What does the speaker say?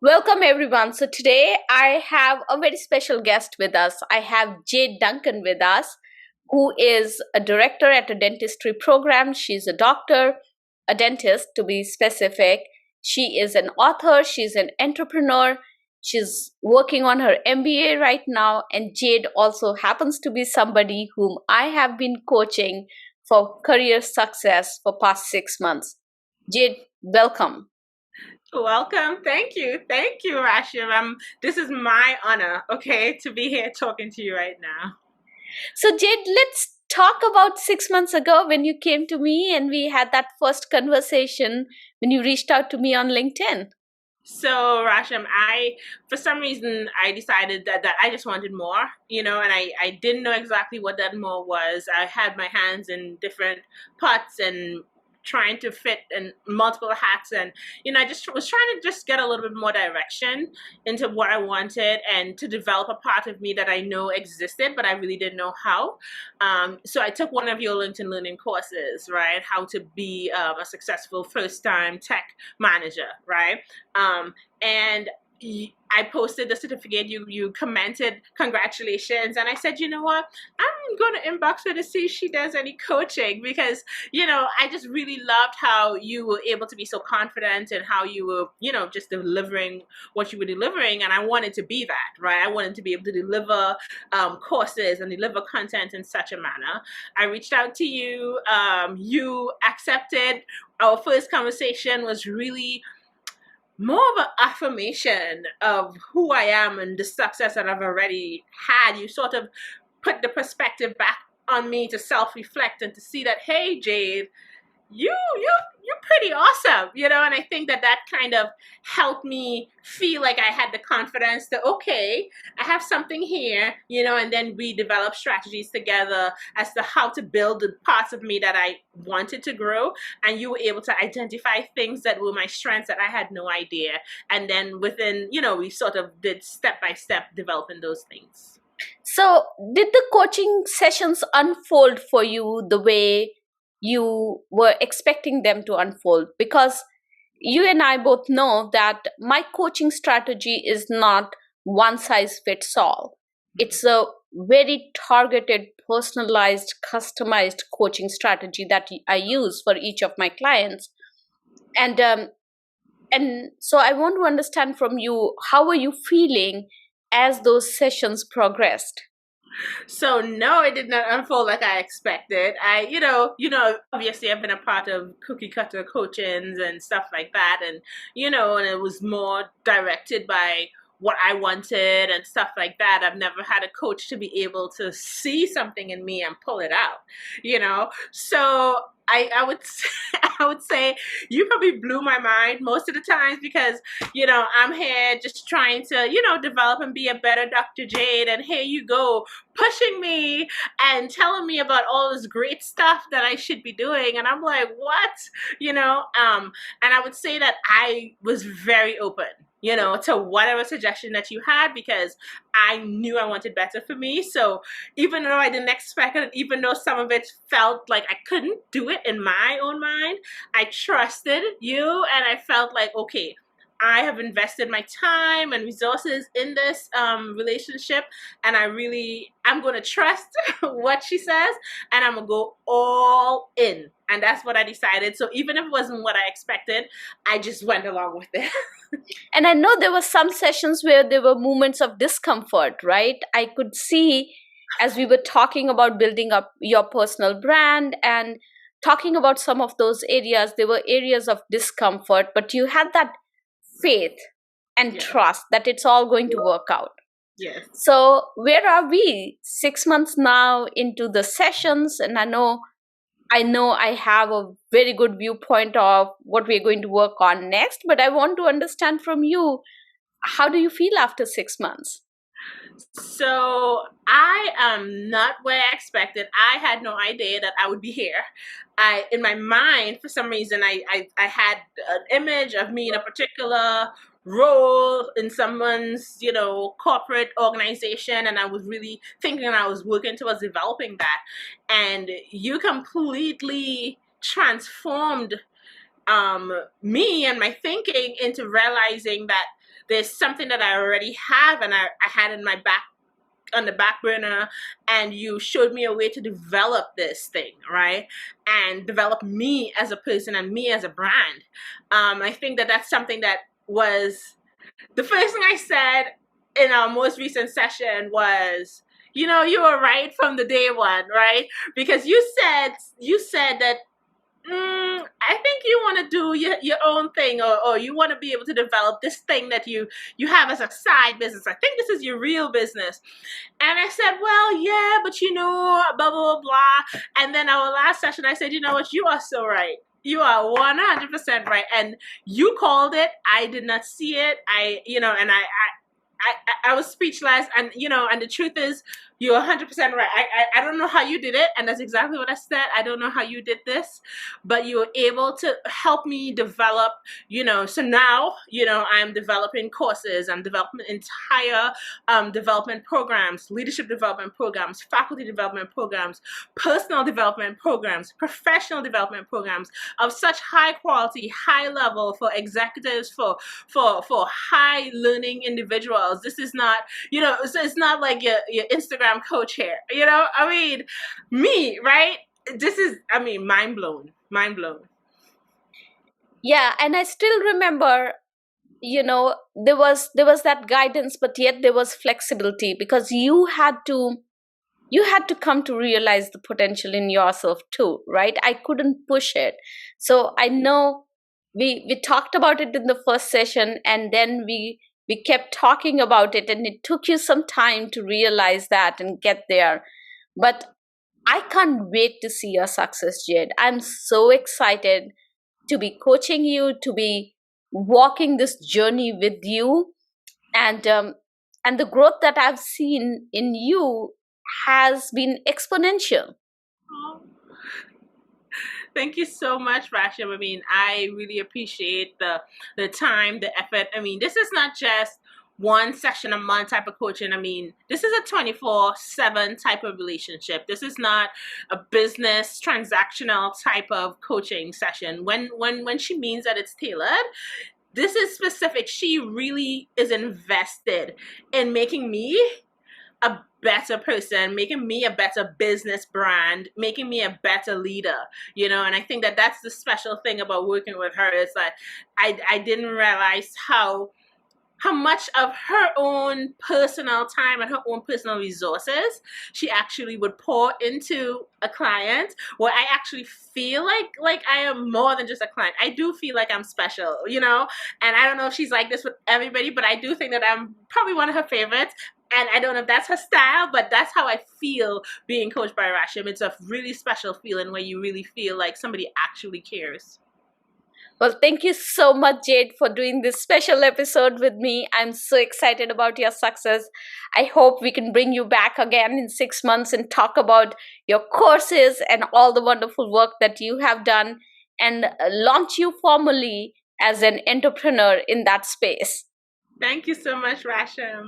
Welcome, everyone. So, today I have a very special guest with us. I have Jade Duncan with us, who is a director at a dentistry program. She's a doctor, a dentist to be specific. She is an author, she's an entrepreneur. She's working on her MBA right now. And Jade also happens to be somebody whom I have been coaching for career success for past 6 months. Jade, welcome. Welcome. Thank you. Thank you, Rashim. This is my honor, okay, to be here talking to you right now. So, Jade, let's talk about 6 months ago when you came to me and we had that first conversation when you reached out to me on LinkedIn. So, Rashim, for some reason, I decided that I just wanted more, and I didn't know exactly what that more was. I had my hands in different pots and trying to fit in multiple hats, and I just was trying to just get a little bit more direction into what I wanted and to develop a part of me that I know existed, but I really didn't know how. So I took one of your LinkedIn learning courses, right? How to be a successful first-time tech manager, right? And I posted the certificate. You commented congratulations, and I said, you know what? I'm going to inbox her to see if she does any coaching because I just really loved how you were able to be so confident and how you were just delivering what you were delivering, and I wanted to be that, right? I wanted to be able to deliver courses and deliver content in such a manner. I reached out to you. You accepted. Our first conversation was really more of an affirmation of who I am and the success that I've already had. You sort of put the perspective back on me to self-reflect and to see that, hey, Jade, you're pretty awesome, and I think that kind of helped me feel like I had the confidence to, okay, I have something here, and then we developed strategies together as to how to build the parts of me that I wanted to grow, and you were able to identify things that were my strengths that I had no idea, and then within, we sort of did step by step developing those things. So, did the coaching sessions unfold for you the way you were expecting them to unfold? Because you and I both know that my coaching strategy is not one size fits all. It's a very targeted, personalized, customized coaching strategy that I use for each of my clients. And so I want to understand from you, how are you feeling as those sessions progressed? So no, it did not unfold like I expected. Obviously I've been a part of cookie cutter coachings and stuff like that, and and it was more directed by what I wanted and stuff like that. I've never had a coach to be able to see something in me and pull it out. So I would I would say you probably blew my mind most of the times because I'm here just trying to develop and be a better Dr. Jade, and here you go pushing me and telling me about all this great stuff that I should be doing, and I'm like, what? And I would say that I was very open to whatever suggestion that you had because I knew I wanted better for me. So even though I didn't expect it, even though some of it felt like I couldn't do it in my own mind, I trusted you and I felt like, okay, I have invested my time and resources in this relationship, and I'm going to trust what she says, and I'm going to go all in. And that's what I decided. So even if it wasn't what I expected, I just went along with it. And I know there were some sessions where there were moments of discomfort, right? I could see as we were talking about building up your personal brand and talking about some of those areas, there were areas of discomfort, but you had that faith and Yeah. trust that it's all going to work out. Yes. So, where are we? 6 months now into the sessions, and I know I have a very good viewpoint of what we're going to work on next, but I want to understand from you, how do you feel after 6 months? So I am not where I expected. I had no idea that I would be here. In my mind, for some reason, I had an image of me in a particular role in someone's, corporate organization, and I was really thinking I was working towards developing that. And you completely transformed me and my thinking into realizing that there's something that I already have and I had in my back on the back burner, and you showed me a way to develop this thing, right? And develop me as a person and me as a brand. I think that that's something that was the first thing I said in our most recent session was, you know, you were right from the day one, right? Because you said that I think you want to do your own thing, or you want to be able to develop this thing that you have as a side business. I think this is your real business. And I said, well, yeah, but you know, blah, blah, blah. And then our last session, I said, you know what, you are so right. You are 100% right. And you called it. I did not see it. I was speechless, and you know, and the truth is, you're 100% right. I don't know how you did it, and that's exactly what I said. I don't know how you did this, but you were able to help me develop, you know. So now, you know, I'm developing courses, I'm developing entire development programs, leadership development programs, faculty development programs, personal development programs, professional development programs of such high quality, high level for executives, for high learning individuals. This is not, you know, it's not like your Instagram coach here, you know. I mean, me, right? This is, I mean, mind blown. Yeah, and I still remember, you know, there was that guidance, but yet there was flexibility, because you had to come to realize the potential in yourself too, right? I couldn't push it. So I know we talked about it in the first session, and then we kept talking about it, and it took you some time to realize that and get there. But I can't wait to see your success, Jade. I'm so excited to be coaching you, to be walking this journey with you, and the growth that I've seen in you has been exponential. Oh, thank you so much, Rasham. I mean, I really appreciate the time, the effort. I mean, this is not just one session a month type of coaching. I mean, this is a 24/7 type of relationship. This is not a business transactional type of coaching session. When she means that it's tailored, this is specific. She really is invested in making me a better person, making me a better business brand, making me a better leader, you know. And I think that that's the special thing about working with her, is that I didn't realize how much of her own personal time and her own personal resources she actually would pour into a client, where I actually feel like I am more than just a client. I do feel like I'm special, you know. And I don't know if she's like this with everybody, but I do think that I'm probably one of her favorites. And I don't know if that's her style, but that's how I feel being coached by Rasham. It's a really special feeling where you really feel like somebody actually cares. Well, thank you so much, Jade, for doing this special episode with me. I'm so excited about your success. I hope we can bring you back again in 6 months and talk about your courses and all the wonderful work that you have done, and launch you formally as an entrepreneur in that space. Thank you so much, Rasham.